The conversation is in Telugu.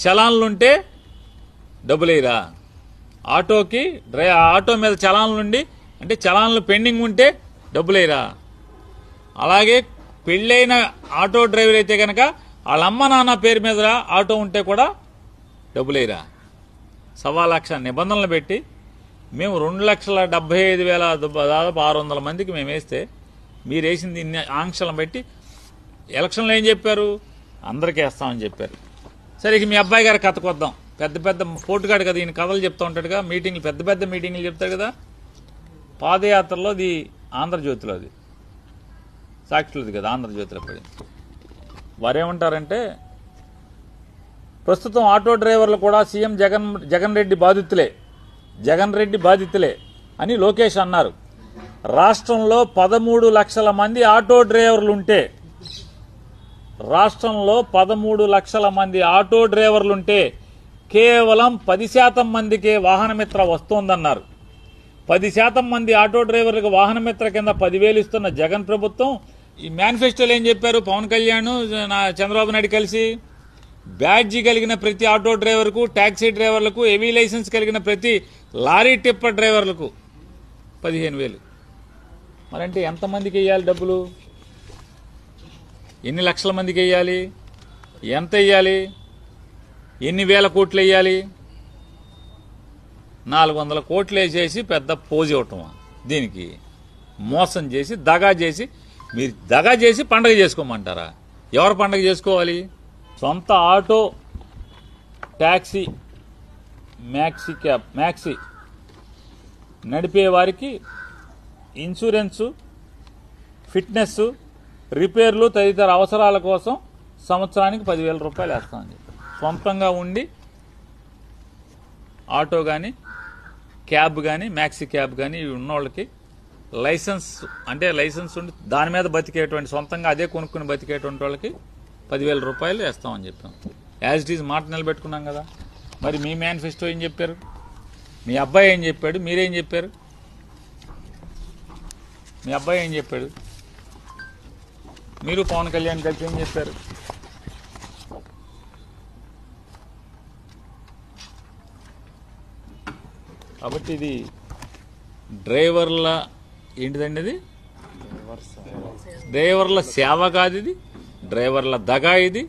చలాన్లుంటే డబ్బులేరా? ఆటోకి ఆటో మీద చలాన్లుండి అంటే చలాన్లు పెండింగ్ ఉంటే డబ్బులేరా? అలాగే పెళ్ళైన ఆటో డ్రైవర్ అయితే కనుక వాళ్ళ అమ్మ నాన్న పేరు మీద ఆటో ఉంటే కూడా డబ్బులేరా? 1,00,000 నిబంధనలు పెట్టి మేము 2,75,000 దాదాపు 600 మందికి మేము వేస్తే మీరు వేసింది ఇన్ని ఆంక్షలను బట్టి ఎలక్షన్లో ఏం చెప్పారు? అందరికీ వేస్తామని చెప్పారు. సరే, ఇక మీ అబ్బాయి గారి కథకు వద్దాం. పెద్ద పెద్ద పోటుగాడు కదా, ఈయన కథలు చెప్తూ ఉంటాడుగా, మీటింగ్లు పెద్ద పెద్ద మీటింగ్లు చెప్తాడు కదా. పాదయాత్రలో అది ఆంధ్రజ్యోతిలో, అది సాక్షులది కదా, ఆంధ్రజ్యోతిలో పడింది. వారేమంటారంటే ప్రస్తుతం ఆటో డ్రైవర్లు కూడా సీఎం జగన్ రెడ్డి బాధితులే అని లోకేష్ అన్నారు. రాష్ట్రంలో 13 లక్షల మంది ఆటో డ్రైవర్లుంటే కేవలం 10% మందికే వాహనమిత్ర వస్తోందన్నారు. 10% మంది ఆటో డ్రైవర్లకు వాహనమిత్ర కింద 10,000 ఇస్తున్న జగన్ ప్రభుత్వం ఈ మేనిఫెస్టోలో ఏం చెప్పారు? పవన్ కళ్యాణ్ చంద్రబాబు నాయుడు కలిసి బ్యాడ్జీ కలిగిన ప్రతి ఆటో డ్రైవర్కు, టాక్సీ డ్రైవర్లకు, హెవీ లైసెన్స్ కలిగిన ప్రతి లారీ టిప్పర్ డ్రైవర్లకు 15,000. మరంటే ఎంతమందికి వేయాలి డబ్బులు? ఎన్ని లక్షల మందికి వేయాలి? ఎంత వేయాలి? ఎన్ని వేల కోట్లు వేయాలి? 400 కోట్లు వేసేసి పెద్ద పోజు ఇవ్వటమా? దీనికి మోసం చేసి దగా చేసి, మీరు దగా చేసి పండగ చేసుకోమంటారా? ఎవరు పండగ చేసుకోవాలి? సొంత ఆటో, ట్యాక్సీ, మ్యాక్సీ నడిపే వారికి ఇన్సూరెన్సు, ఫిట్నెస్, రిపేర్లు తదితర అవసరాల కోసం సంవత్సరానికి 10,000 రూపాయలు వేస్తామని చెప్పి, సొంతంగా ఉండి ఆటో కానీ, క్యాబ్ కానీ, మ్యాక్సీ క్యాబ్ కానీ ఇవి ఉన్నోళ్ళకి లైసెన్స్ ఉండి దాని మీద బతికేటువంటి, సొంతంగా అదే కొనుక్కుని బతికేటువంటి వాళ్ళకి 10,000 రూపాయలు వేస్తామని చెప్పాం. యాజ్ ఇట్ ఈజ్ మాట నిలబెట్టుకున్నాం కదా. మరి మీ మేనిఫెస్టో ఏం చెప్పారు? మీ అబ్బాయి ఏం చెప్పాడు? మీరేం చెప్పారు? మీ అబ్బాయి ఏం చెప్పాడు? మీరు పవన్ కళ్యాణ్ కలిసి ఏం చెప్పారు? కాబట్టి ఇది డ్రైవర్ల ఏంటిదండి? ఇది డ్రైవర్ల సేవ కాదు, ఇది డ్రైవర్ల దగా, ఇది